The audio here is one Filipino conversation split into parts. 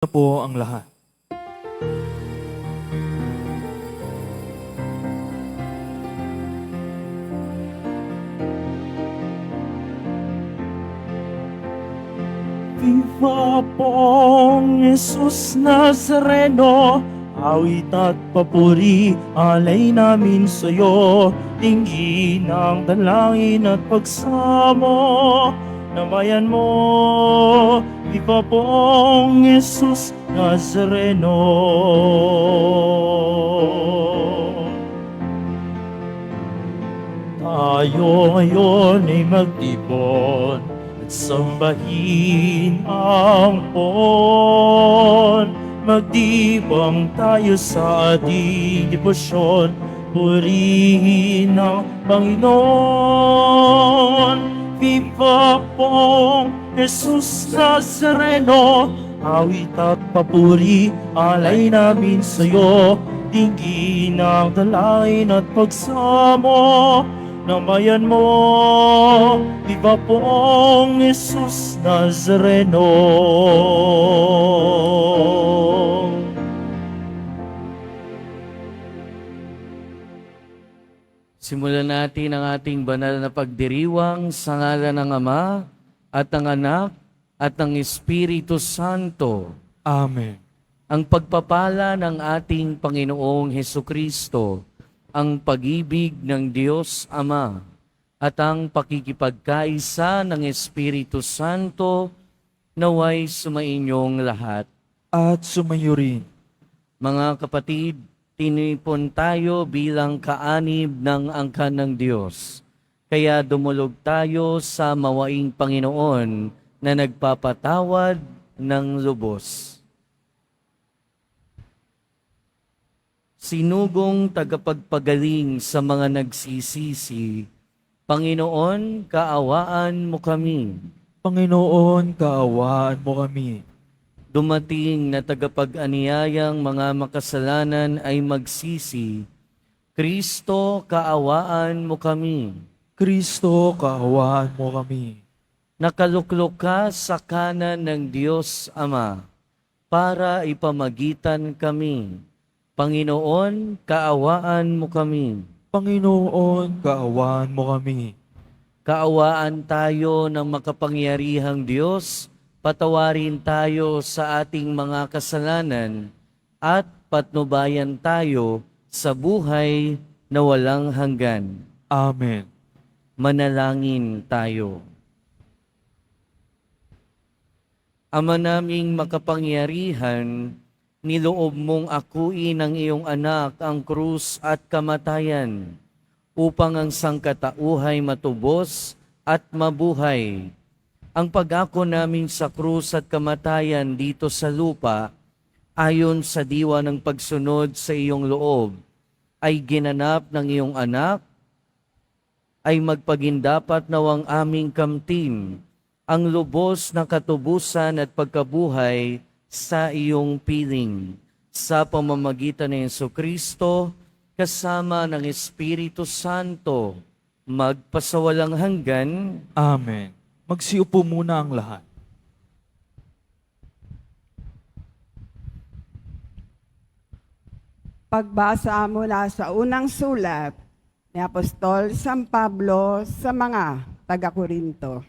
Na po ang lahat. Viva pong Jesus Nazareno, awit at papuri, alay namin sa'yo. Tingin ang dalangin at pagsamo ng bayan mo. Viva pong Jesus Nazareno. Tayo ngayon ay magtipon at sambahin ang pon. Magdibang tayo sa ating debosyon, purihin ang Panginoon. Viva pong Jesus Nazareno, awit at papuri, alay namin sa'yo. Tingin ang dalangin at pagsamo ng bayan mo. Viva pong Jesus Nazareno. Simulan natin ang ating banal na pagdiriwang sa ngalan ng Ama at ng Anak at ng Espiritu Santo. Amen. Ang pagpapala ng ating Panginoong Hesukristo, ang pag-ibig ng Diyos Ama, at ang pakikipagkaisa ng Espiritu Santo naway sumainyong lahat. At sumayo rin. Mga kapatid, tinipon tayo bilang kaanib ng angkan ng Diyos. Kaya dumulog tayo sa mawaing Panginoon na nagpapatawad ng lubos. Sinugong tagapagpagaling sa mga nagsisisi, Panginoon, kaawaan mo kami. Panginoon, kaawaan mo kami. Dumating na tagapag-aniyayang mga makasalanan ay magsisi, Kristo, kaawaan mo kami. Kristo, kaawaan mo kami. Nakaluklok ka sa kanan ng Diyos Ama para ipamagitan kami. Panginoon, kaawaan mo kami. Panginoon, kaawaan mo kami. Kaawaan tayo ng makapangyarihang Diyos, patawarin tayo sa ating mga kasalanan, at patnubayan tayo sa buhay na walang hanggan. Amen. Manalangin tayo. Ama naming makapangyarihan, niloob mong akuin ng iyong anak ang krus at kamatayan upang ang sangkatauhay matubos at mabuhay. Ang pag-ako namin sa krus at kamatayan dito sa lupa, ayon sa diwa ng pagsunod sa iyong loob, ay ginanap ng iyong anak, ay magpagindapat nawang aming kamtin ang lubos na katubusan at pagkabuhay sa iyong piling, sa pamamagitan ng Jesucristo, kasama ng Espiritu Santo, magpasawalang hanggan. Amen. Magsiupo muna ang lahat. Pagbasa mula sa unang sulat ni Apostol San Pablo sa mga taga-Korinto.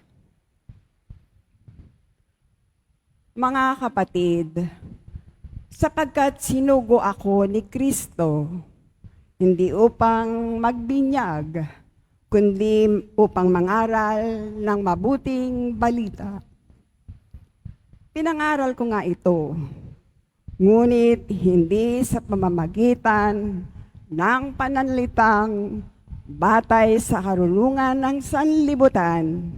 Mga kapatid, sapagkat sinugo ako ni Kristo, hindi upang magbinyag, kundi upang mangaral ng mabuting balita. Pinangaral ko nga ito, ngunit hindi sa pamamagitan ng pananalitang batay sa karunungan ng sanlibutan,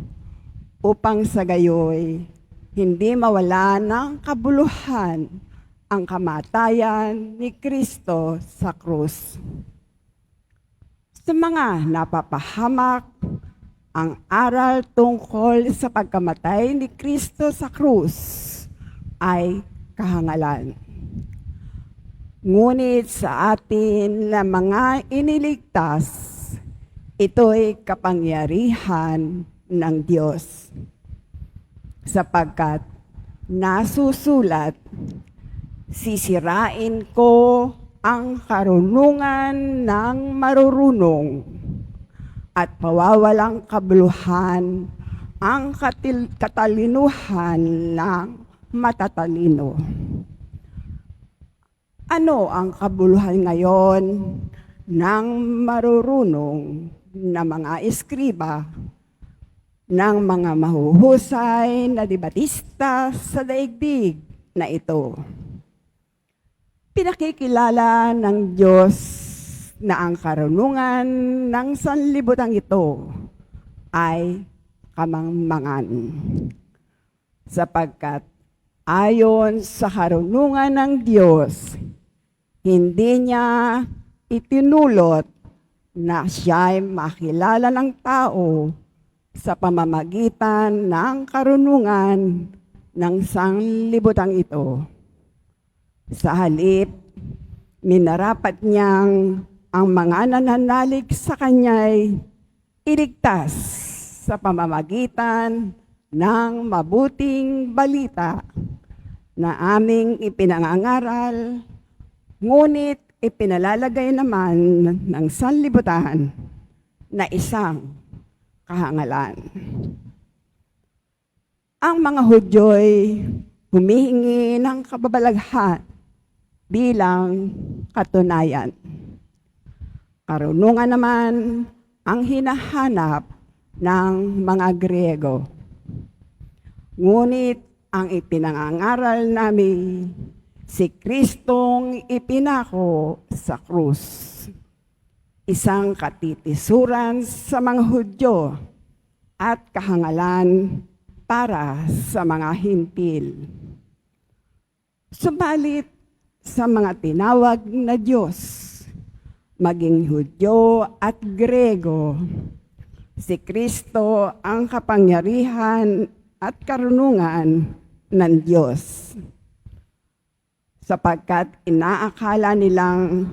upang sa gayoy hindi mawala ng kabuluhan ang kamatayan ni Kristo sa krus. Sa mga napapahamak, ang aral tungkol sa pagkamatay ni Kristo sa krus ay kahangalan. Ngunit sa atin na mga iniligtas, ito'y kapangyarihan ng Diyos. Sapagkat nasusulat, sisirain ko ang karunungan ng marurunong at pawawalang kabuluhan ang katalinuhan ng matatalino. Ano ang kabuluhan ngayon ng marurunong na mga eskriba, ng mga mahuhusay na debatista sa daigdig na ito? Pinakikilala ng Diyos na ang karunungan ng sanlibutan ito ay kamangmangan. Sapagkat ayon sa karunungan ng Diyos, hindi niya itinulot na siya'y makilala ng tao sa pamamagitan ng karunungan ng sanlibutan ito. Sa halip, minarapat niyang ang mga nananalig sa Kanya'y iligtas sa pamamagitan ng mabuting balita na aming ipinangangaral, ngunit ipinalalagay naman ng sanlibutan na isang kahangalan. Ang mga Hudyo'y humihingi ng kababalaghan bilang katunayan. Karunungan naman ang hinahanap ng mga Griego. Ngunit ang ipinangangaral namin, si Kristong ipinako sa krus. Isang katitisuran sa mga Hudyo at kahangalan para sa mga hintil. Subalit sa mga tinawag na Diyos, maging Hudyo at Grego, si Kristo ang kapangyarihan at karunungan ng Diyos. Sapagkat inaakala nilang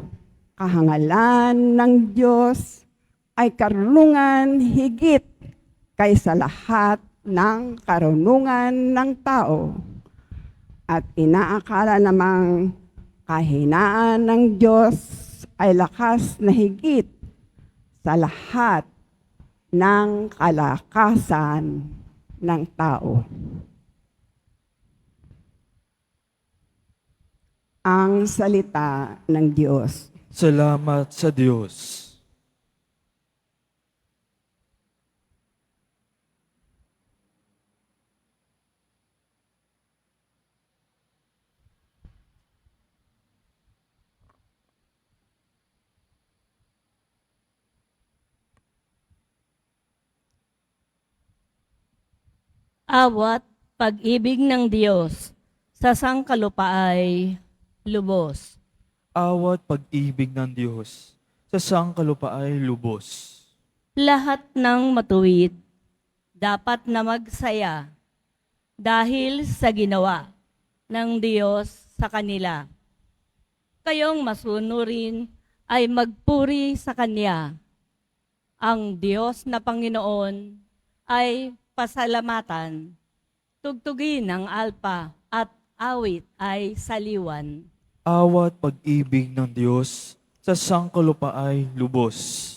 kahangalan ng Diyos ay karunungan higit kaysa lahat ng karunungan ng tao. At inaakala namang kahinaan ng Diyos ay lakas na higit sa lahat ng kalakasan ng tao. Ang salita ng Diyos. Salamat sa Diyos. Awat pag-ibig ng Diyos sa sangkalupaay lubos. Awat pag-ibig ng Diyos sa sangkalupaay lubos. Lahat ng matuwid dapat na magsaya dahil sa ginawa ng Diyos sa kanila. Kayong masunurin ay magpuri sa Kanya. Ang Diyos na Panginoon ay pasalamatan, tugtugin ng alpa at awit ay saliwan. Awat pag-ibig ng Diyos sa sangkalupaay lubos.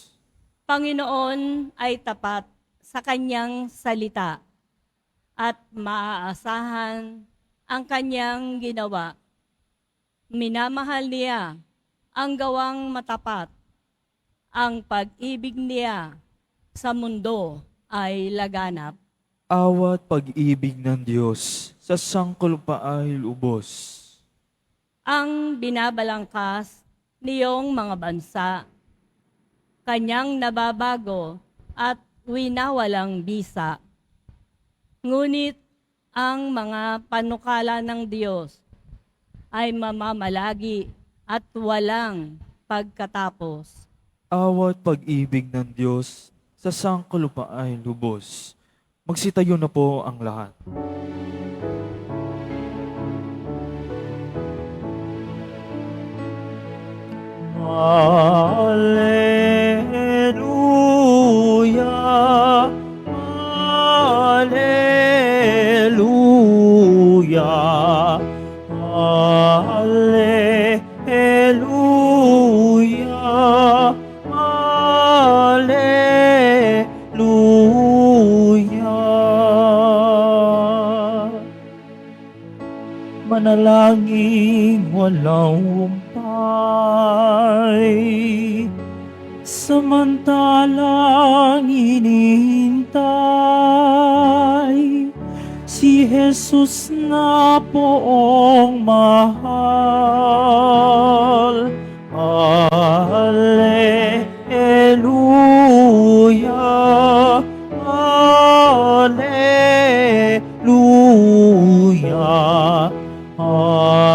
Panginoon ay tapat sa kanyang salita at maaasahan ang kanyang ginawa. Minamahal niya ang gawang matapat. Ang pag-ibig niya sa mundo ay laganap. Awat pag-ibig ng Diyos sa sangkalupaay lubos. Ang binabalangkas niyong mga bansa, kanyang nababago at winawalang bisa. Ngunit ang mga panukala ng Diyos ay mamamalagi at walang pagkatapos. Awat pag-ibig ng Diyos sa sangkalupaay lubos. Magsitayo na po ang lahat. Alleluia, Alleluia, Alleluia, Alleluia. Manalangin walang humpay, samantalang hinihintay si Jesus na poong mahal. Alleluia, Alleluia, Alleluia,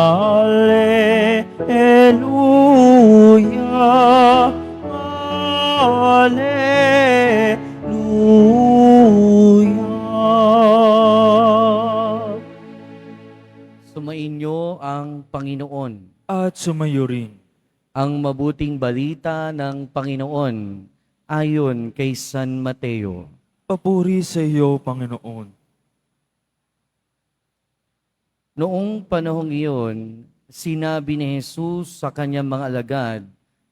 Alleluia. Sumainyo ang Panginoon. At sumayo rin. Ang mabuting balita ng Panginoon ayon kay San Mateo. Papuri sa iyo, Panginoon. Noong panahong iyon, sinabi ni Jesus sa kanyang mga alagad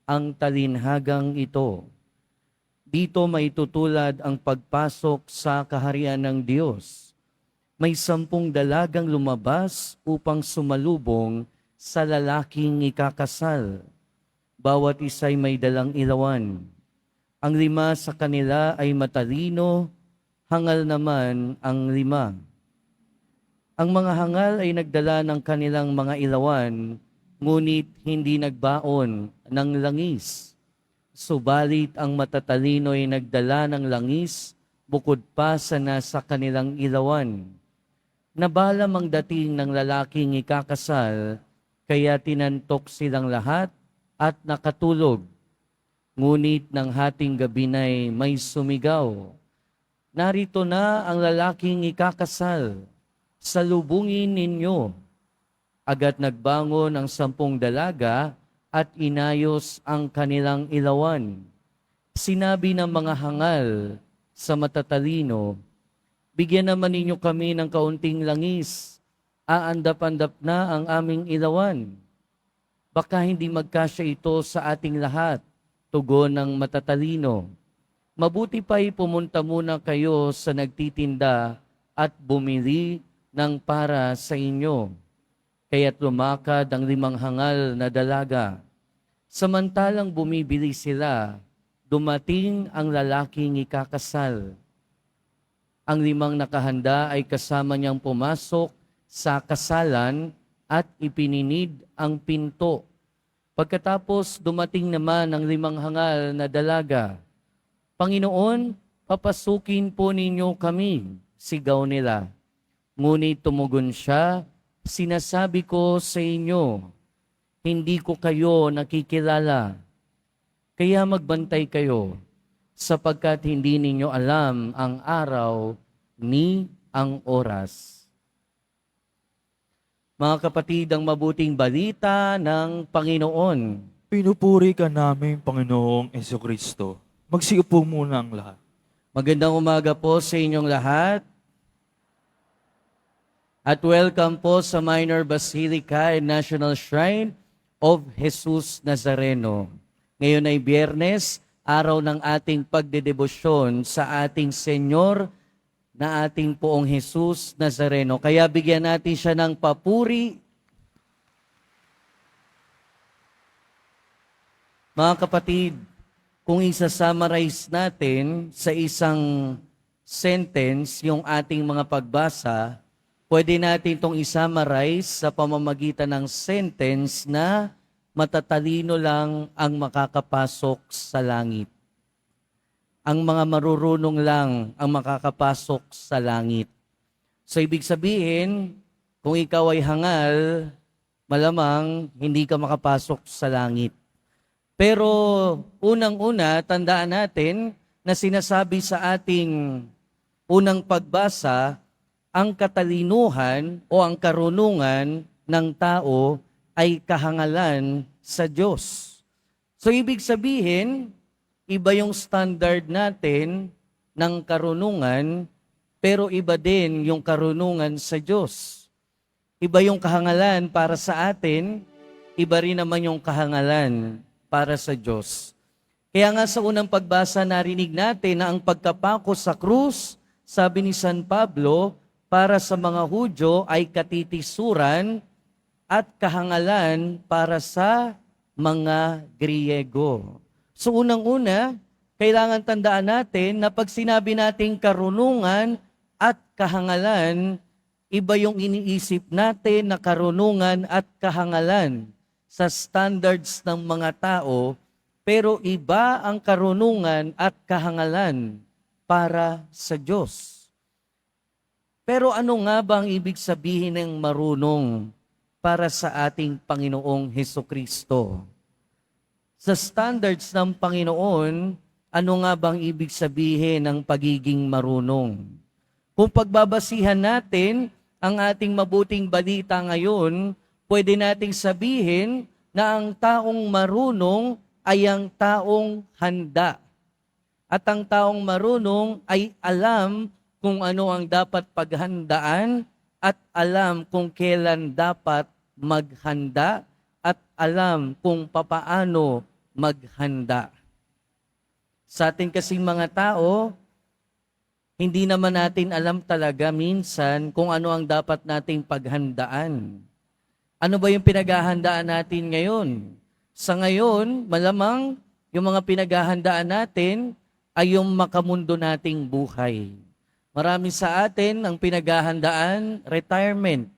ang talinhagang ito. Dito maitutulad ang pagpasok sa kaharian ng Diyos. May 10 dalagang lumabas upang sumalubong sa lalaking ikakasal. Bawat isa'y may dalang ilawan. Ang 5 sa kanila ay matalino, hangal naman ang 5. Ang mga hangal ay nagdala ng kanilang mga ilawan, ngunit hindi nagbaon ng langis. Subalit ang matatalino ay nagdala ng langis bukod pa sa nasa kanilang ilawan. Nabalam ang dating ng lalaking ikakasal, kaya tinantok silang lahat at nakatulog. Ngunit ng hating gabi na'y may sumigaw, "Narito na ang lalaking ikakasal, salubungin ninyo." Agad nagbangon ang 10 dalaga at inayos ang kanilang ilawan. Sinabi ng mga hangal sa matatalino, "Bigyan naman ninyo kami ng kaunting langis. Aandap-andap na ang aming ilawan. Baka hindi magkasya ito sa ating lahat." Tugon ng matatalino, "Mabuti pa'y pumunta muna kayo sa nagtitinda at bumili ng para sa inyo." Kaya't lumakad ang 5 hangal na dalaga. Samantalang bumibili sila, dumating ang lalaking ikakasal. Ang 5 nakahanda ay kasama niyang pumasok sa kasalan at ipininid ang pinto. Pagkatapos dumating naman ang 5 hangal na dalaga. "Panginoon, papasukin po ninyo kami," sigaw nila. Ngunit tumugon siya, "Sinasabi ko sa inyo, hindi ko kayo nakikilala. Kaya magbantay kayo, sapagkat hindi ninyo alam ang araw ni ang oras." Mga kapatid, ang mabuting balita ng Panginoon. Pinupuri ka namin, Panginoong Jesucristo. Magsiupo muna ang lahat. Magandang umaga po sa inyong lahat. At welcome po sa Minor Basilica and National Shrine of Jesus Nazareno. Ngayon ay Biyernes, araw ng ating pagdedebosyon sa ating Senyor na ating Poong Jesus Nazareno. Kaya bigyan natin siya ng papuri. Mga kapatid, kung isa-summarize natin sa isang sentence yung ating mga pagbasa, pwede natin itong i-summarize sa pamamagitan ng sentence na matatalino lang ang makakapasok sa langit. Ang mga marurunong lang ang makakapasok sa langit. So ibig sabihin, kung ikaw ay hangal, malamang hindi ka makapasok sa langit. Pero unang-una, tandaan natin na sinasabi sa ating unang pagbasa, ang katalinuhan o ang karunungan ng tao ay kahangalan sa Diyos. So ibig sabihin, iba yung standard natin ng karunungan, pero iba din yung karunungan sa Diyos. Iba yung kahangalan para sa atin, iba rin naman yung kahangalan para sa Diyos. Kaya nga sa unang pagbasa narinig natin na ang pagkapako sa krus, sabi ni San Pablo, para sa mga Hudyo ay katitisuran at kahangalan para sa mga Griego. So unang-una, kailangan tandaan natin na pag sinabi nating karunungan at kahangalan, iba yung iniisip natin na karunungan at kahangalan sa standards ng mga tao, pero iba ang karunungan at kahangalan para sa Diyos. Pero ano nga ba ang ibig sabihin ng marunong para sa ating Panginoong Hesukristo? Sa standards ng Panginoon, ano nga bang ibig sabihin ng pagiging marunong? Kung pagbabasihan natin ang ating mabuting balita ngayon, pwede nating sabihin na ang taong marunong ay ang taong handa. At ang taong marunong ay alam kung ano ang dapat paghandaan at alam kung kailan dapat maghanda at alam kung papaano maghanda. Sa ating kasing mga tao, hindi naman natin alam talaga minsan kung ano ang dapat nating paghandaan. Ano ba yung pinaghahandaan natin ngayon? Sa ngayon, malamang yung mga pinaghahandaan natin ay yung makamundo nating buhay. Marami sa atin ang pinaghahandaan, retirement.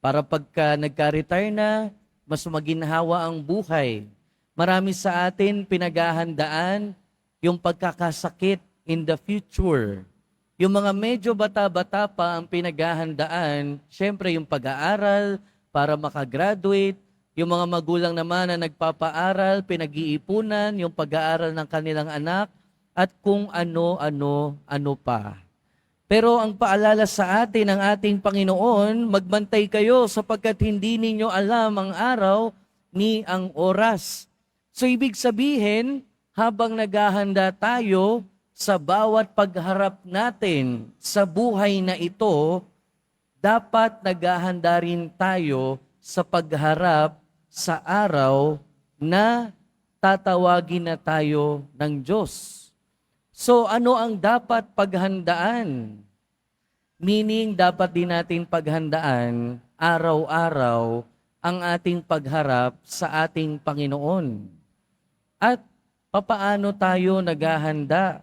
Para pagka nagka-retire na, mas maginhawa ang buhay. Marami sa atin pinaghahandaan yung pagkakasakit in the future. Yung mga medyo bata-bata pa ang pinaghahandaan, syempre yung pag-aaral para makagraduate, yung mga magulang naman na nagpapaaral, pinag-iipunan, yung pag-aaral ng kanilang anak, at kung ano-ano pa. Pero ang paalala sa atin ng ating Panginoon, magbantay kayo sapagkat hindi ninyo alam ang araw ni ang oras. So ibig sabihin, habang naghahanda tayo, sa bawat pagharap natin sa buhay na ito, dapat naghahanda rin tayo sa pagharap sa araw na tatawagin na tayo ng Diyos. So ano ang dapat paghandaan? Meaning dapat din natin paghandaan araw-araw ang ating pagharap sa ating Panginoon. At papaano tayo naghahanda?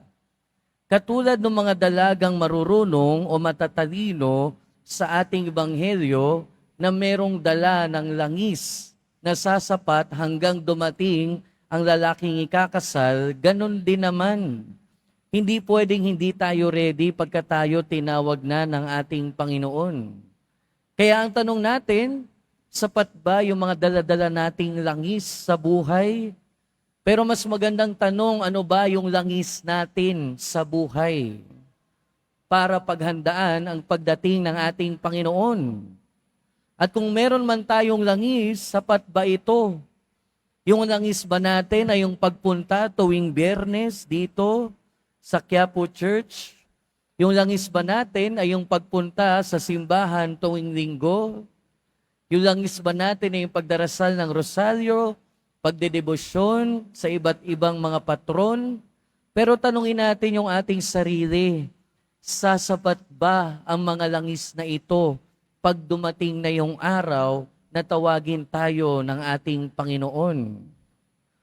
Katulad ng mga dalagang marurunong o matatalino sa ating ebanghelyo na merong dala ng langis na sasapat hanggang dumating ang lalaking ikakasal, ganun din naman. Hindi pwedeng hindi tayo ready pagka tayo tinawag na ng ating Panginoon. Kaya ang tanong natin, sapat ba yung mga dala-dala nating langis sa buhay? Pero mas magandang tanong, ano ba yung langis natin sa buhay para paghandaan ang pagdating ng ating Panginoon? At kung meron man tayong langis, sapat ba ito? Yung langis ba natin ay yung pagpunta tuwing Biyernes dito sa Quiapo Church? Yung langis ba natin ay yung pagpunta sa simbahan tuwing Linggo? Yung langis ba natin ay yung pagdarasal ng Rosario, pagdedebosyon sa iba't ibang mga patron? Pero tanungin natin yung ating sarili, sasapat ba ang mga langis na ito pag dumating na yung araw na tawagin tayo ng ating Panginoon?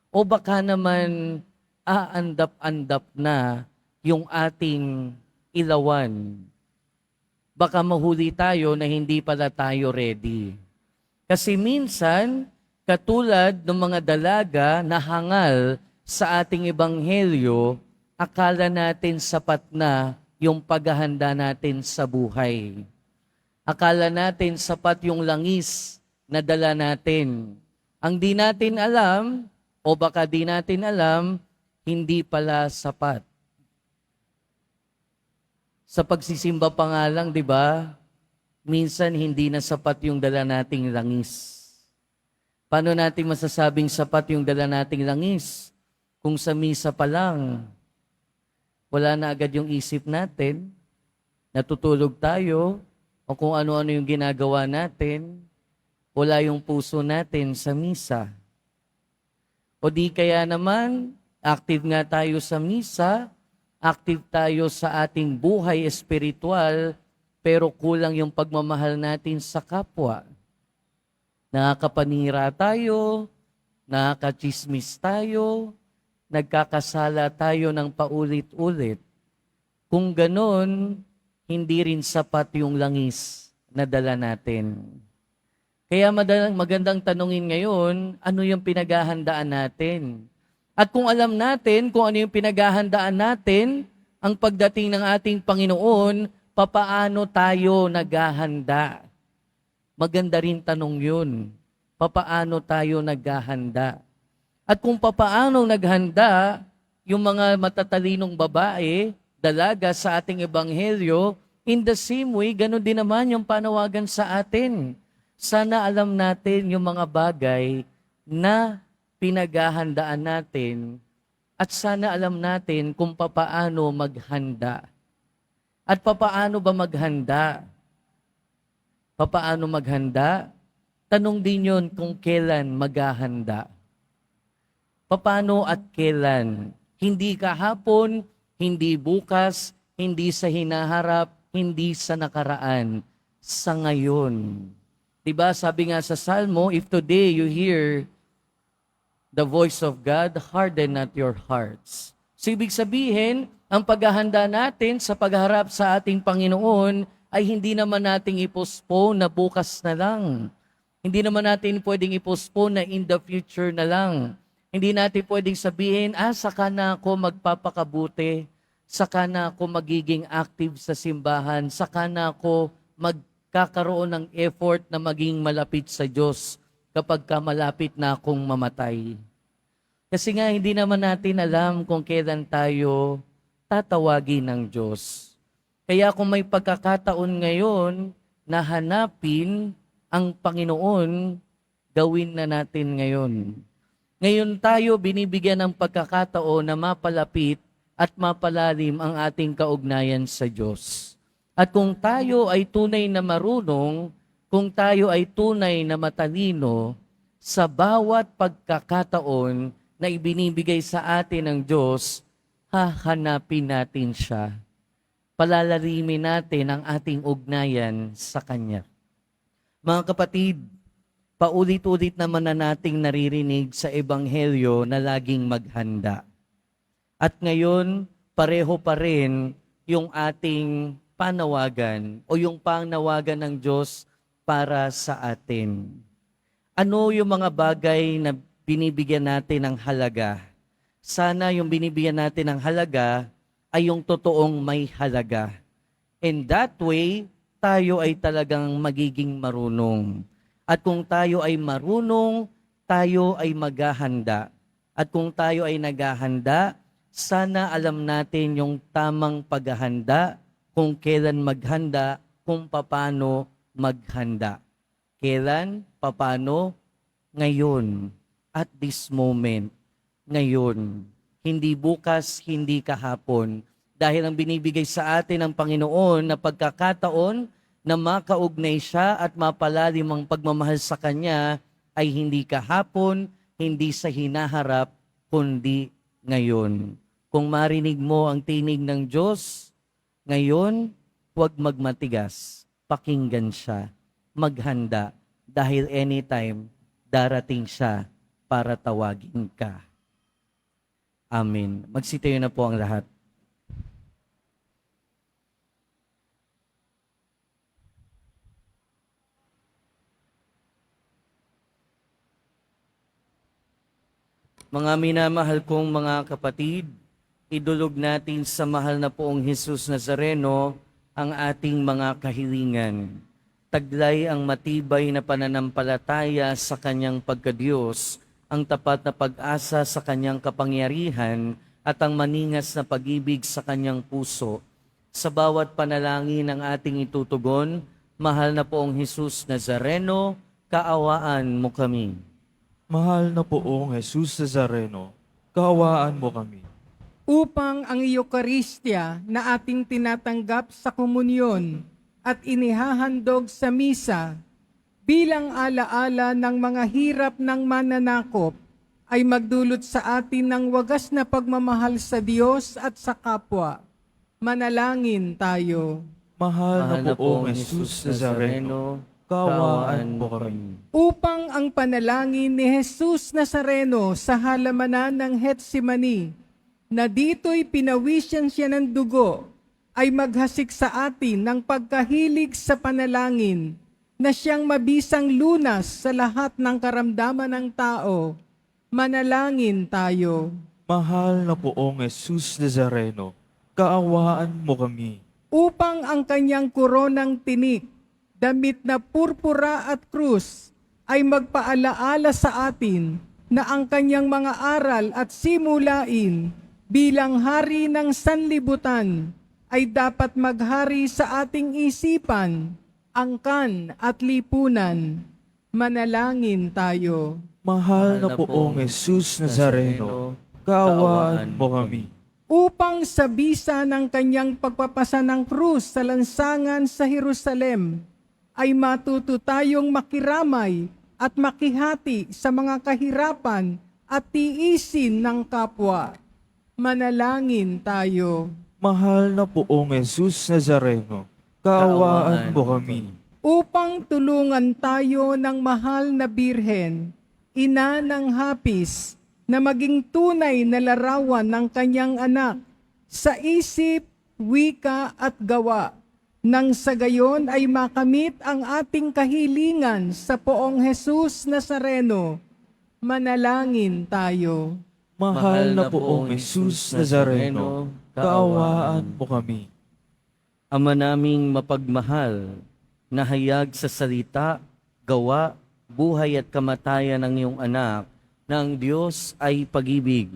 O baka naman aandap-andap na yung ating ilawan? Baka mahuli tayo na hindi pala tayo ready. Kasi minsan, katulad ng mga dalaga na hangal sa ating ebanghelyo, akala natin sapat na yung paghahanda natin sa buhay. Akala natin sapat yung langis na dala natin. Ang di natin alam, o baka di natin alam, hindi pala sapat. Sa pagsisimba pa nga lang, di ba? Minsan hindi na sapat yung dala nating langis. Paano natin masasabing sapat yung dala nating langis? Kung sa misa pa lang, wala na agad yung isip natin, natutulog tayo, o kung ano-ano yung ginagawa natin, wala yung puso natin sa misa. O di kaya naman, active nga tayo sa misa, active tayo sa ating buhay espiritual, pero kulang yung pagmamahal natin sa kapwa. Nakakapanira tayo, nakakachismis tayo, nagkakasala tayo ng paulit-ulit. Kung ganon, hindi rin sapat yung langis na dala natin. Kaya magandang tanungin ngayon, ano yung pinaghahandaan natin? At kung alam natin kung ano yung pinaghahandaan natin, ang pagdating ng ating Panginoon, papaano tayo naghahanda? Maganda rin tanong yun. Papaano tayo naghahanda? At kung papaano naghanda, yung mga matatalinong babae, dalaga sa ating ebanghelyo, in the same way, ganun din naman yung panawagan sa atin. Sana alam natin yung mga bagay na pinaghahandaan natin at sana alam natin kung papaano maghanda. At papaano ba maghanda? Papaano maghanda? Tanong din yun kung kailan maghahanda. Papaano at kailan? Hindi kahapon, hindi bukas, hindi sa hinaharap, hindi sa nakaraan, sa ngayon. Diba, sabi nga sa Salmo, if today you hear the voice of God, harden not your hearts. So, ibig sabihin, ang paghahanda natin sa pagharap sa ating Panginoon ay hindi naman nating ipostpone na bukas na lang. Hindi naman natin pwedeng ipostpone na in the future na lang. Hindi natin pwedeng sabihin, saka na ako magpapakabuti, saka na ako magiging active sa simbahan, saka na ako magkakaroon ng effort na maging malapit sa Diyos kapag malapit na akong mamatay. Kasi nga hindi naman natin alam kung kailan tayo tatawagin ng Diyos. Kaya kung may pagkakataon ngayon na hanapin ang Panginoon, gawin na natin ngayon. Ngayon tayo binibigyan ng pagkakataon na mapalapit at mapalalim ang ating kaugnayan sa Diyos. At kung tayo ay tunay na marunong, kung tayo ay tunay na matalino, sa bawat pagkakataon na ibinibigay sa atin ng Diyos, hahanapin natin siya. Palalalimin natin ang ating ugnayan sa Kanya. Mga kapatid, paulit-ulit naman na nating naririnig sa Ebanghelyo na laging maghanda. At ngayon, pareho pa rin yung ating panawagan o yung panawagan ng Diyos para sa atin. Ano yung mga bagay na binibigyan natin ng halaga? Sana yung binibigyan natin ng halaga ay yung totoong may halaga. And that way, tayo ay talagang magiging marunong. At kung tayo ay marunong, tayo ay maghahanda. At kung tayo ay naghahanda, sana alam natin yung tamang paghahanda, kung kailan maghanda, kung paano maghanda. Kailan, paano, ngayon, at this moment, ngayon. Hindi bukas, hindi kahapon. Dahil ang binibigay sa atin ng Panginoon na pagkakataon na makaugnay siya at mapalalim ang pagmamahal sa Kanya ay hindi kahapon, hindi sa hinaharap, kundi ngayon. Kung marinig mo ang tinig ng Diyos, ngayon, huwag magmatigas, pakinggan siya, maghanda, dahil anytime darating siya para tawagin ka. Amen. Magsitayo na po ang lahat. Mga minamahal kong mga kapatid, idulog natin sa mahal na poong Jesus Nazareno ang ating mga kahilingan. Taglay ang matibay na pananampalataya sa Kanyang pagkadiyos, ang tapat na pag-asa sa Kanyang kapangyarihan at ang maningas na pag-ibig sa Kanyang puso. Sa bawat panalangin ng ating itutugon, mahal na poong Jesus Nazareno, kaawaan mo kami. Mahal na poong Jesus Nazareno, kaawaan mo kami. Upang ang Eucharistia na ating tinatanggap sa komunyon at inihahandog sa misa bilang alaala ng mga hirap ng mananakop ay magdulot sa atin ng wagas na pagmamahal sa Diyos at sa kapwa. Manalangin tayo. Mahal na poong Jesus Nazareno, kaawaan mo kami. Upang ang panalangin ni Jesus Nazareno sa halamanan ng Getsemani, na dito'y pinawisyan siya ng dugo, ay maghasik sa atin ng pagkahilig sa panalangin, na siyang mabisang lunas sa lahat ng karamdaman ng tao. Manalangin tayo. Mahal na poong Jesus Nazareno, kaawaan mo kami. Upang ang kanyang koronang tinik, damit na purpura at krus, ay magpaalaala sa atin na ang kanyang mga aral at simulain bilang hari ng sanlibutan ay dapat maghari sa ating isipan, angkan at lipunan. Manalangin tayo. Mahal na poong Jesus Nazareno, kaawaan mo kami. Upang sa bisa ng kanyang pagpapasa ng krus sa lansangan sa Jerusalem, ay matuto tayong makiramay at makihati sa mga kahirapan at tiisin ng kapwa. Manalangin tayo. Mahal na poong Jesus Nazareno, kaawaan mo kami. Upang tulungan tayo ng mahal na Birhen, ina ng hapis, na maging tunay na larawan ng kanyang anak sa isip, wika at gawa, nang sa gayon ay makamit ang ating kahilingan sa poong Jesus Nazareno. Manalangin tayo. Mahal na poong Jesus Nazareno, kaawaan mo kami. Ama naming mapagmahal, na hayag sa salita, gawa, buhay at kamatayan ng iyong anak, na ang Diyos ay pag-ibig.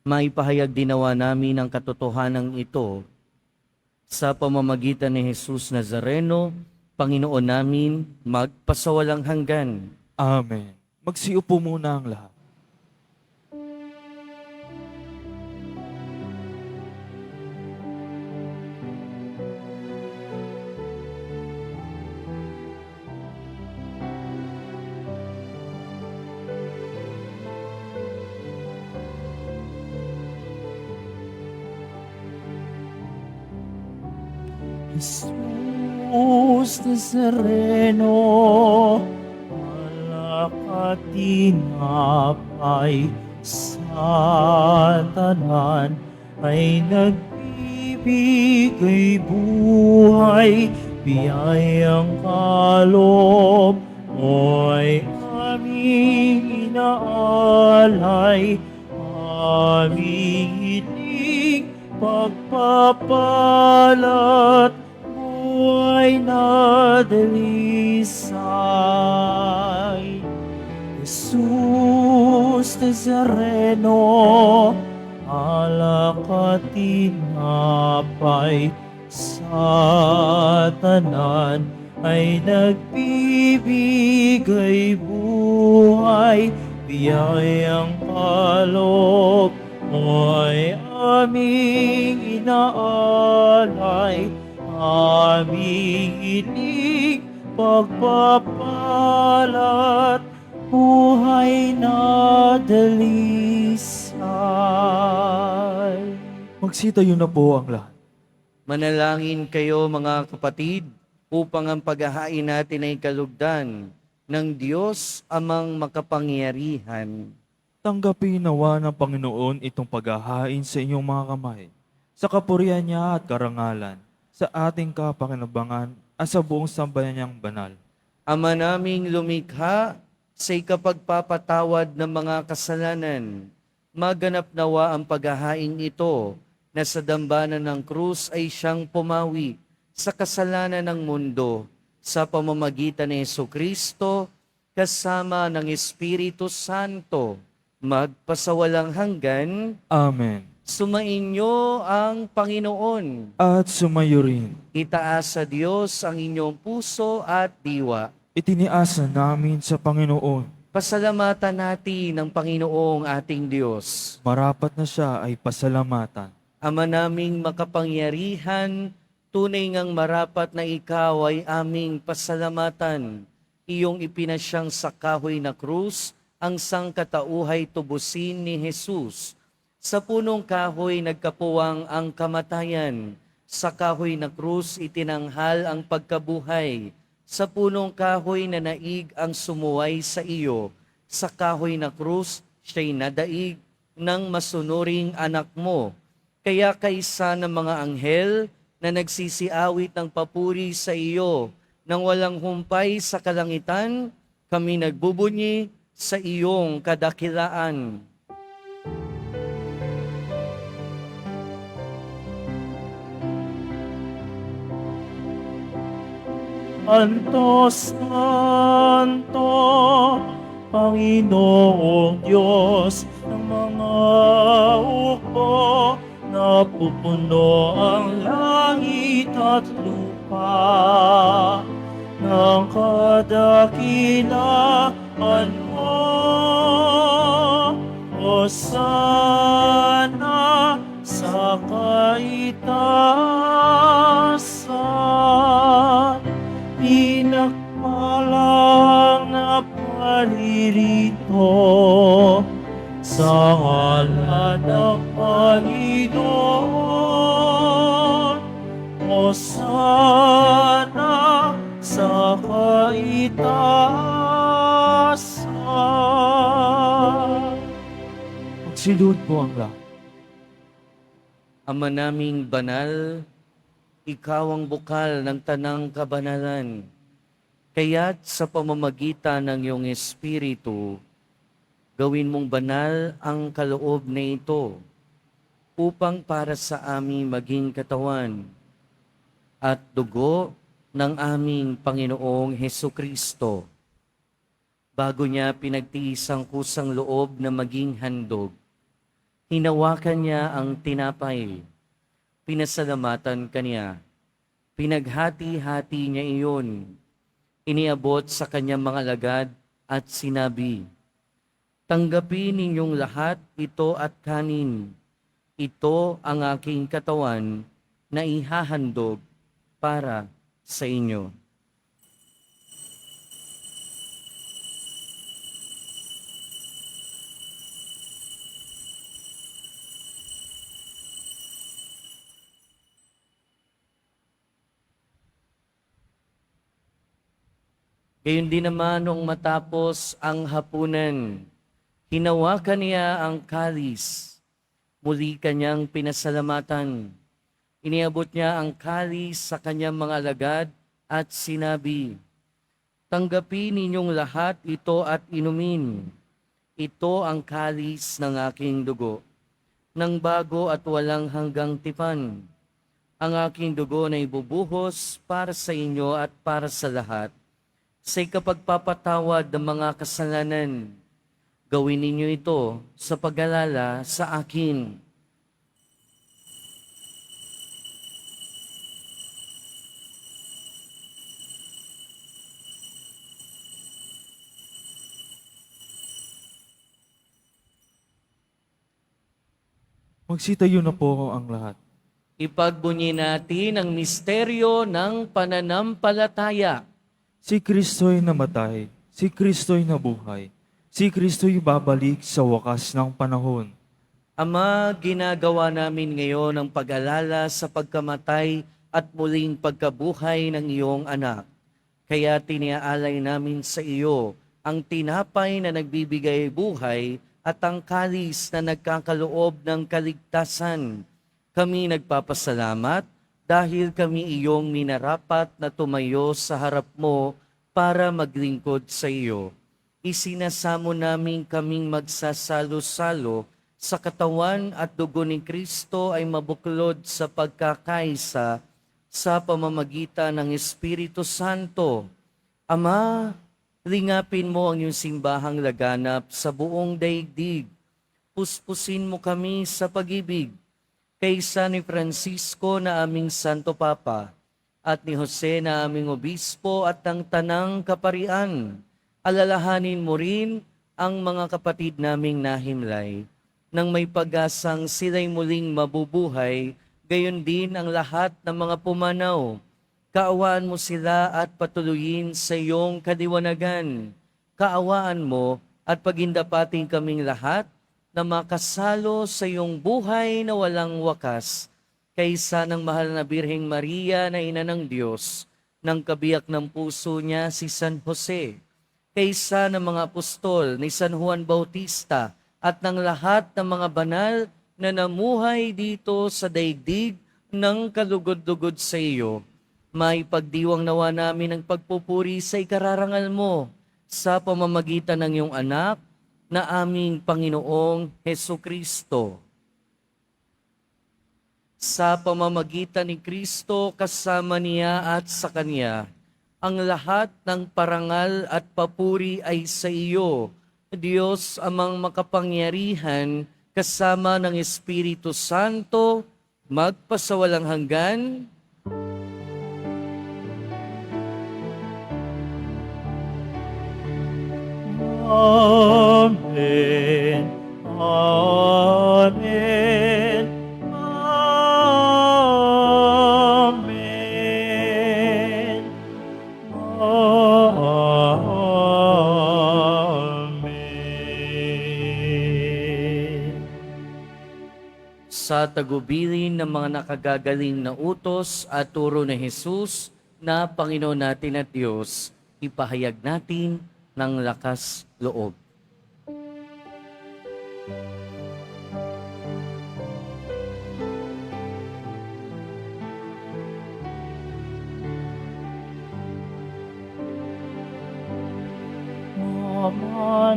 Maipahayag dinawa namin ang katotohanan ito sa pamamagitan ni Jesus Nazareno, Panginoon namin, magpasawalang hanggan. Amen. Magsiupo muna ang lahat. Jesus Nazareno, alakat tinapay sa tanan, ay nagbibigay buhay, biyayang kaloob mo'y aming inaalay, aming hiling pagpapalat buhay na dalisay. Jesus Nazareno, alakat tinapay sa tanan, ay nagbibigay buhay, biyayang kaloob mo'y aming inaalay, aming hiling pagpapalat buhay na dalisay. Magsitayo na po ang lahat. Manalangin kayo mga kapatid, upang ang paghahain natin ay kalugdan ng Diyos amang makapangyarihan. Tanggapin nawa ng Panginoon itong paghahain sa inyong mga kamay, sa kapurihan niya at karangalan, sa ating kapakinabangan at sa buong sambayan niyang banal. Ama naming lumikha, sa ikapagpapatawad ng mga kasalanan, maganap nawa ang paghahain ito, na sa dambana ng krus ay siyang pumawi sa kasalanan ng mundo, sa pamamagitan ni Jesucristo, kasama ng Espiritu Santo, magpasawalang hanggan. Amen. Sumainyo ang Panginoon. At sumayo rin. Itaas sa Diyos ang inyong puso at diwa. Itiniasa namin sa Panginoon. Pasalamatan natin ang Panginoong ating Diyos. Marapat na siya ay pasalamatan. Ama naming makapangyarihan, Tunay ngang marapat na ikaw ay aming pasalamatan. Iyong ipinasyang sa kahoy na krus, ang sangkatauhay tubusin ni Jesus. Sa punong kahoy nagkapuwang ang kamatayan. Sa kahoy na krus itinanghal ang pagkabuhay. Sa punong kahoy na naig ang sumuway sa iyo. Sa kahoy na krus siya'y nadaig ng masunuring anak mo. Kaya kaysa ng mga anghel na nagsisiawit ng papuri sa iyo, nang walang humpay sa kalangitan, kami nagbubunyi sa iyong kadakilaan. Santo, Santo, Panginoong Diyos ng mga hukbo, napupuno ang langit at lupa ng kadakilaan mo. Hosana sa kaitaasan, pinagpalang na paririto sa ngalan ng Panginoon. Hosana sa kaitaasan. Magsilud po ang lahat. Ama naming banal, ikaw ang bukal ng tanang kabanalan. Kaya't sa pamamagitan ng iyong Espiritu, gawin mong banal ang kaloob na ito upang para sa aming maging katawan at dugo ng aming Panginoong Hesukristo. Bago niya pinagtiis ang kusang loob na maging handog, hinawakan niya ang tinapay, pinasalamatan kaniya, pinaghati-hati niya iyon, iniabot sa kanyang mga alagad at sinabi, "Tanggapin ninyong lahat ito at kanin. Ito ang aking katawan na ihahandog para sa inyo." Gayon din naman nung matapos ang hapunan, hinawakan niya ang kalis. Muli kanyang pinasalamatan. Iniabot niya ang kalis sa kanyang mga alagad at sinabi, "Tanggapin ninyong lahat ito at inumin. Ito ang kalis ng aking dugo, ng bago at walang hanggang tipan. Ang aking dugo na ibubuhos para sa inyo at para sa lahat, sa ikapagpapatawad ng mga kasalanan. Gawin ninyo ito sa pag-alala sa akin." Magsitayo na po ang lahat. Ipagbunyi natin ang misteryo ng pananampalataya. Si Kristo'y namatay, si Kristo'y nabuhay, si Kristo'y babalik sa wakas ng panahon. Ama, ginagawa namin ngayon ang pag-alala sa pagkamatay at muling pagkabuhay ng iyong anak. Kaya tiniaalay namin sa iyo ang tinapay na nagbibigay buhay at ang kalis na nagkakaloob ng kaligtasan. Kami nagpapasalamat dahil kami iyong minarapat na tumayo sa harap mo para maglingkod sa iyo. Isinasamo namin kaming magsasalo-salo sa katawan at dugo ni Kristo ay mabuklod sa pagkakaisa sa pamamagitan ng Espiritu Santo. Ama, lingapin mo ang iyong simbahang laganap sa buong daigdig. Puspusin mo kami sa pag-ibig kaysa ni Francisco na aming Santo Papa at ni Jose na aming Obispo at ng Tanang Kaparian. Alalahanin mo rin ang mga kapatid naming nahimlay nang may pag-asang sila'y muling mabubuhay gayon din ang lahat ng mga pumanaw. Kaawaan mo sila at patuloyin sa iyong kaliwanagan. Kaawaan mo at pagindapating kaming lahat na makasalo sa iyong buhay na walang wakas, kaysa ng mahal na Birheng Maria na ina ng Diyos, ng kabiyak ng puso niya si San Jose, kaysa ng mga apostol ni San Juan Bautista at ng lahat ng mga banal na namuhay dito sa daigdig ng kalugod-lugod sa iyo. May pagdiwang nawa namin ang pagpupuri sa ikararangal mo sa pamamagitan ng iyong anak na aming Panginoong Heso Kristo. Sa pamamagitan ni Kristo, kasama niya at sa Kanya, ang lahat ng parangal at papuri ay sa iyo, Diyos amang makapangyarihan, kasama ng Espiritu Santo, magpasawalang hanggan. Amen. Amen. Amen. Amen. Sa tagubilin ng mga nakagagaling na utos at turo ni Jesus na Panginoon natin at Diyos, ipahayag natin ng lakas loob. Ama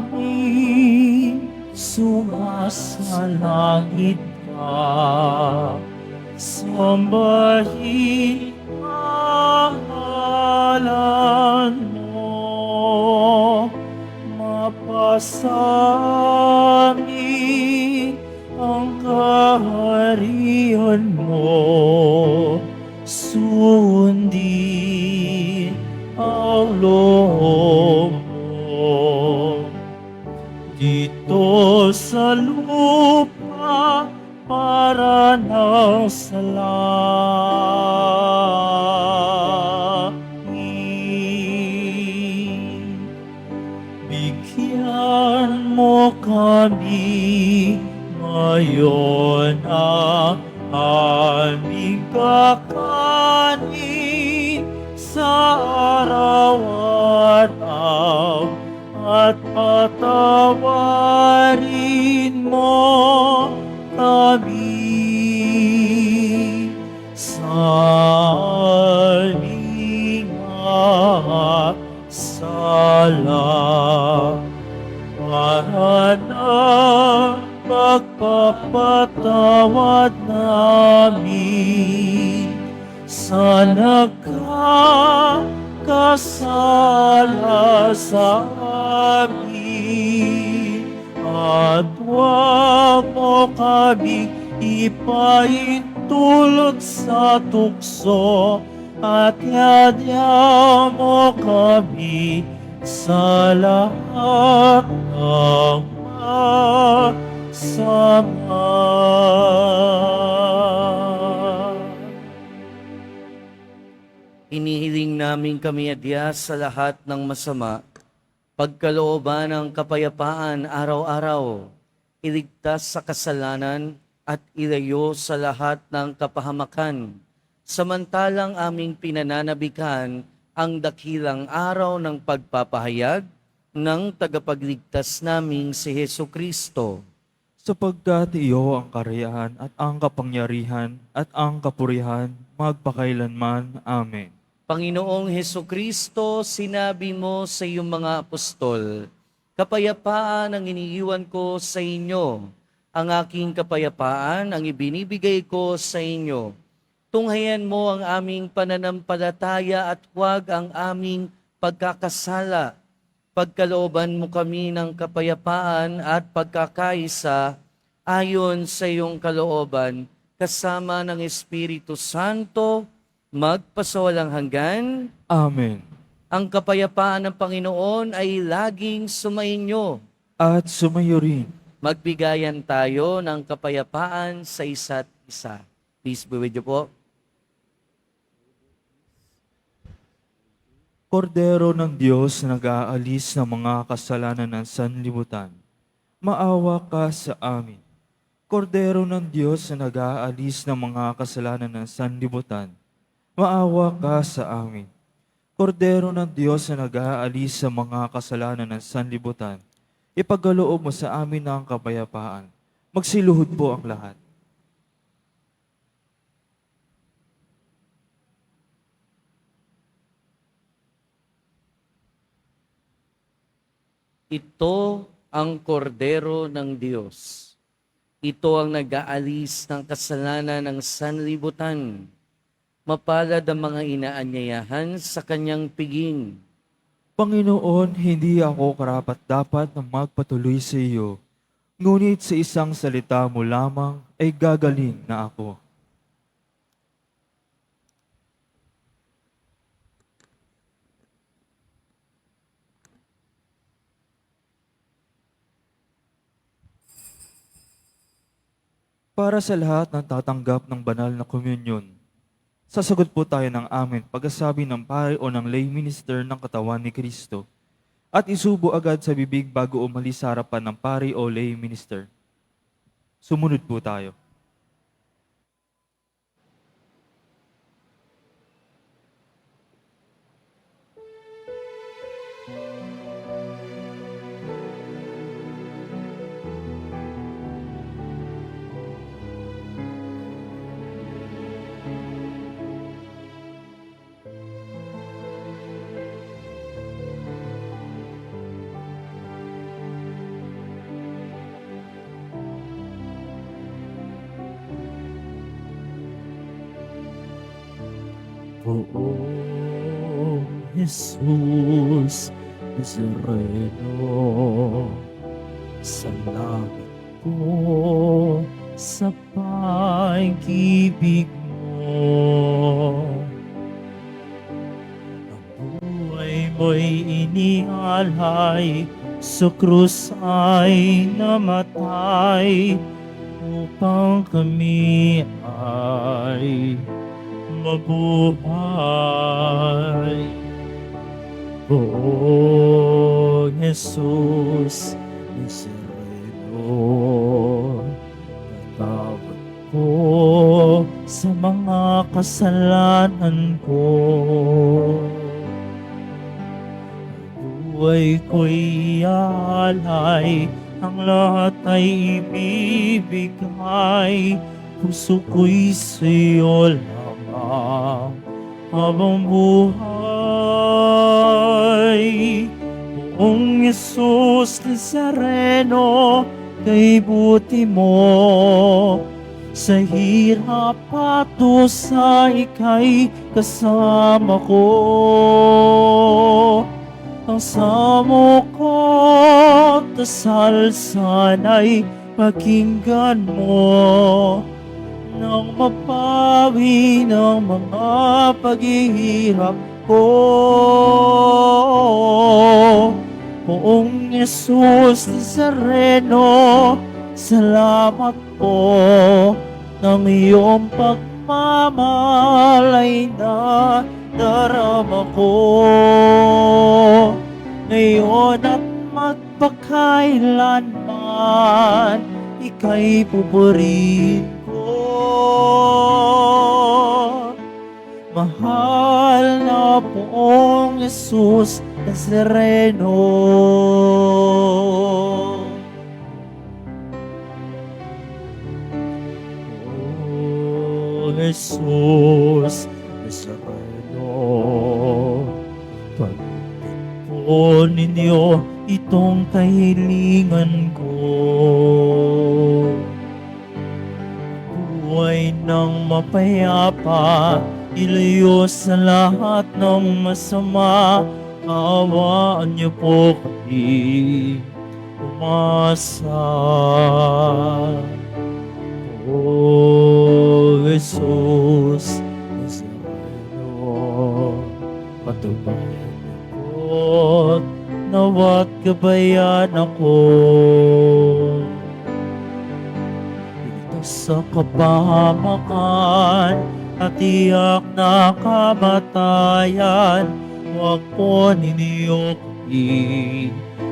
namin, sumasalangit ka, sambahin ang ngalan mo, mapasami ang kaharian mo, sundin ang loob mo. Dito sa lupa para ng sa langit. Bigyan mo kami ngayon ang aming kakanin sa araw-araw, at patawarin mo kami sa aming mga sala, para na pagpapatawad namin sa nagkakasala sa amin, at huwag mo kami ipaintulot sa tukso, at yadya mo kami sa lahat ng masama. Inihiling namin kami adya sa lahat ng masama, pagkalooban ng kapayapaan araw-araw, iligtas sa kasalanan at ilayo sa lahat ng kapahamakan, samantalang aming pinananabikan ang dakilang araw ng pagpapahayag ng tagapagligtas naming si Heso Kristo. Sapagkat iyo ang kariyan at ang kapangyarihan at ang kapurihan magpakailanman. Amen. Panginoong Heso Kristo, sinabi mo sa iyong mga apostol, kapayapaan ang iniiwan ko sa inyo, ang aking kapayapaan ang ibinibigay ko sa inyo. Tunghayan mo ang aming pananampalataya at huwag ang aming pagkakasala. Pagkalooban mo kami ng kapayapaan at pagkakaisa ayon sa iyong kalooban, kasama ng Espiritu Santo, magpasawalang hanggan. Amen. Ang kapayapaan ng Panginoon ay laging sumainyo. At sumayo rin. Magbigayan tayo ng kapayapaan sa isa't isa. Please be with you po. Kordero ng Diyos na nag-aalis ng mga kasalanan ng sanlibutan, maawa ka sa amin. Kordero ng Diyos na nag-aalis ng mga kasalanan ng sanlibutan, maawa ka sa amin. Kordero ng Diyos na nag-aalis sa mga kasalanan ng sanlibutan, ipagkaloob mo sa amin ang kapayapaan. Magsiluhod po ang lahat. Ito ang kordero ng Diyos. Ito ang nag-aalis ng kasalanan ng sanlibutan. Mapalad ang mga inaanyayahan sa kanyang piging. Panginoon, hindi ako karapat-dapat na magpatuloy sa iyo, ngunit sa isang salita mo lamang ay gagaling na ako. Para sa lahat ng tatanggap ng banal na komunyon, sasagot po tayo ng amen pagkasabi ng pare o ng lay minister ng katawan ni Kristo at isubo agad sa bibig bago umalis sa harapan ng pare o lay minister. Sumunod po tayo. Poong Jesus Nazareno, salamat po sa pag-ibig mo. Ang buhay mo'y inialay, sa krus ay namatay, upang kami ay mabuhay. O Jesus Nazareno, patawad po sa mga kasalanan ko. Buhay ko'y ialay, ang lahat ay ibibigay, puso ko'y sa'yo lamang habang buhay. Buong Jesus Nazareno, kay buti mo, sa hirap at dusa ika'y kasama ko. Ang samo ko, dasal sana'y pakinggan mo, nang mapawi ng mga paghihirap ko. Poong Jesus Nazareno, salamat po ng iyong pagmamalay na darama ko. Ngayon at magpakailanman, ika'y pupurihin ko. Mahal na Poong Jesus Nazareno. Oh, Jesus Nazareno, pagdating po ninyo itong kahilingan ko. Buhay ng mapayapa, ilayo sa lahat ng masama, kaawaan niyo po kami umasa. O Jesus Nazareno, patubayan niyo po, nawat gabayan ako. sa kapahamakan at tiyak na kamatayan, huwag po ninyo kami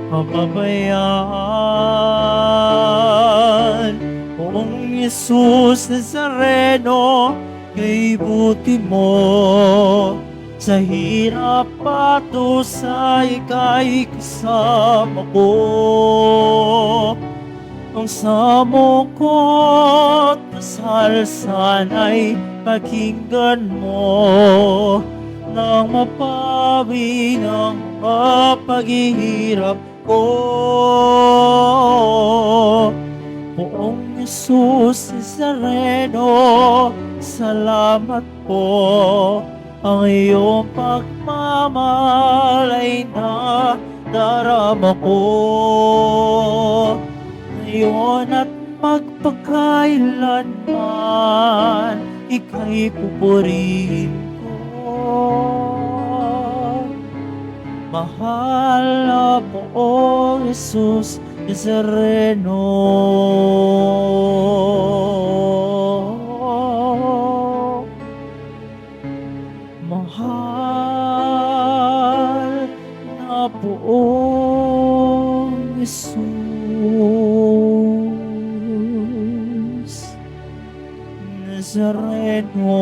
pababayaan. Poong Yesus Nazareno, kay buti mo, sa hirap at dusa ika'y kasama ko. Ang samo ko't dasal sana'y pakinggan mo, nang mapawi ng mga paghihirap ko. Poong Jesus Nazareno, salamat po. Ang iyong pagmamahal ay nadarama ko. Ngayon at magpakailanman, ika'y pupurihin ko. Mahal na Poong Jesus Nazareno. Mahal na Poong Jesus Nazareno.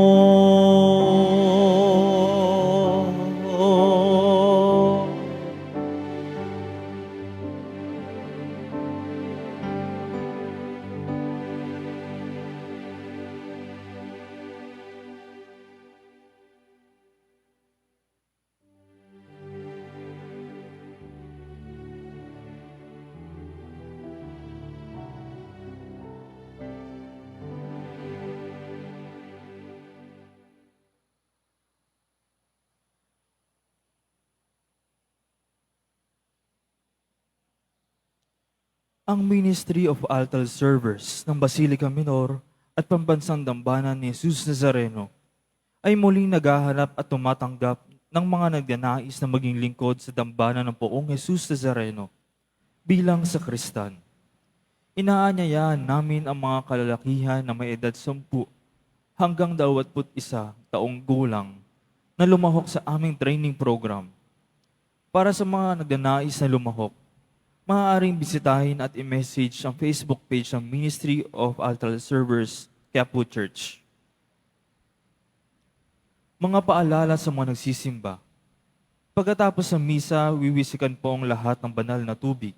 Ang Ministry of Altar Servers ng Basilica Minor at Pambansang Dambana ni Jesus Nazareno ay muling naghahanap at tumatanggap ng mga nagnanais na maging lingkod sa dambana ng Poong Jesus Nazareno bilang sakristan. Inaanyayahan namin ang mga kalalakihan na may edad 10 hanggang 21 taong gulang na lumahok sa aming training program. Para sa mga nagnanais na lumahok, maaaring bisitahin at i-message ang Facebook page ng Ministry of Altar Servers, Quiapo Church. Mga paalala sa mga nagsisimba. Pagkatapos ng misa, wiwisikan po ang lahat ng banal na tubig.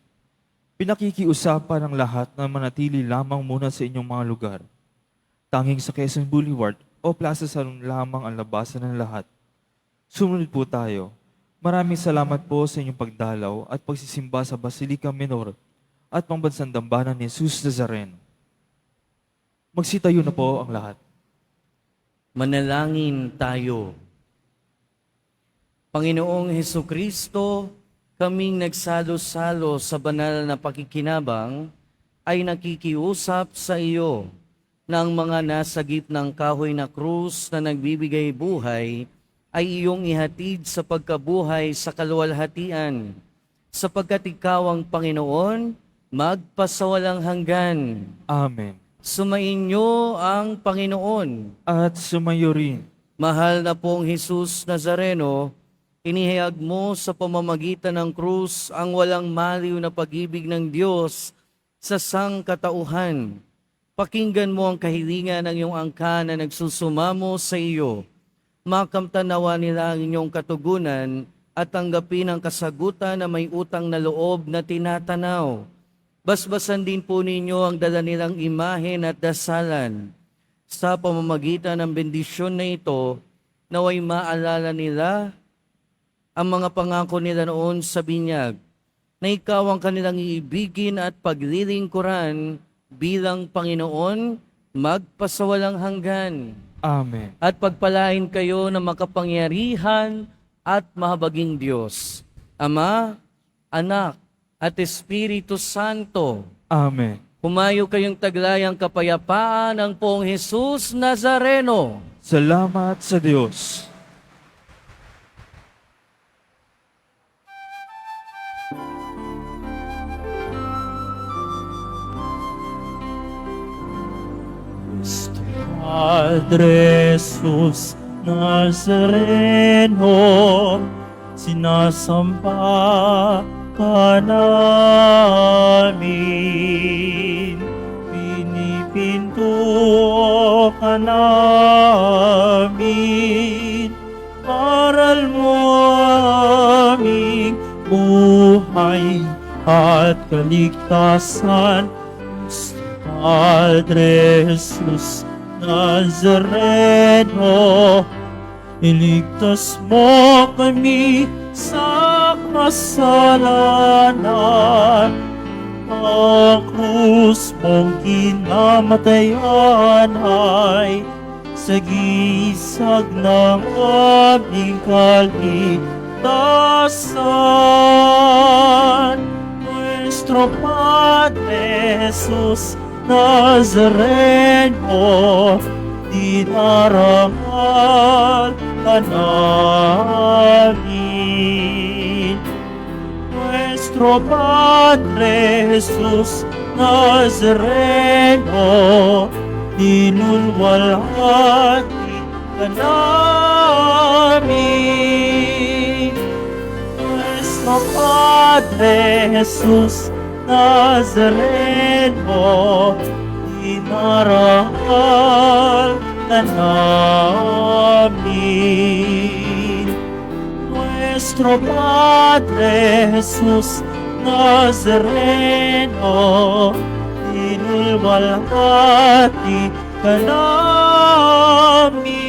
Pinakikiusapan ng lahat na manatili lamang muna sa inyong mga lugar. Tanging sa Quezon Boulevard o Plaza Salon lamang ang labasan ng lahat. Sumunod po tayo. Maraming salamat po sa inyong pagdalaw at pagsisimba sa Basilica Minor at Pambansang Dambana ni Jesus Nazareno. Magsitayo na po ang lahat. Manalangin tayo. Panginoong Hesukristo, kaming nagsalo-salo sa banal na pakikinabang, ay nakikiusap sa iyo ng mga nasagip ng kahoy na krus na nagbibigay buhay, ay iyong ihatid sa pagkabuhay sa kaluwalhatian, sapagkat ikaw ang Panginoon, magpasawalang hanggan. Amen. Sumainyo ang Panginoon. At sumayo rin. Mahal na pong Jesus Nazareno, inihayag mo sa pamamagitan ng krus ang walang maliw na pag-ibig ng Diyos sa sangkatauhan. Pakinggan mo ang kahilingan ng iyong angkan na nagsusumamo sa iyo. Makamtanawa nila ang inyong katugunan at tanggapin ang kasagutan na may utang na loob na tinatanaw. Basbasan din po ninyo ang dala nilang imahen at dasalan. Sa pamamagitan ng bendisyon na ito, naway maalala nila ang mga pangako nila noon sa binyag, na ikaw ang kanilang iibigin at paglilingkuran bilang Panginoon, magpasawalang hanggan. Amen. At pagpalain kayo ng makapangyarihan at mahabaging Diyos, Ama, Anak, at Espiritu Santo. Amen. Humayo kayong taglayang kapayapaan ng Poong Jesus Nazareno. Salamat sa Diyos. Padre Jesus Nazareno, sinasampa ka namin. Pinipinto ka namin. Aral mo aming buhay at kaligtasan. Padre Jesus Nazareno, iligtas mo kami sa kasalanan. Ang krus mong kinamatayan ay sagisag ng aming kaligtasan. Nuestro Padre Jesus Nazareno, dinarangal ka namin. Nuestro Padre Jesus Nazareno, dinulwalhati ka namin. Nuestro Padre Jesus Nazareno, dinarangal ka namin. Nuestro Padre Jesus Nazareno, dinulwalhati ka namin.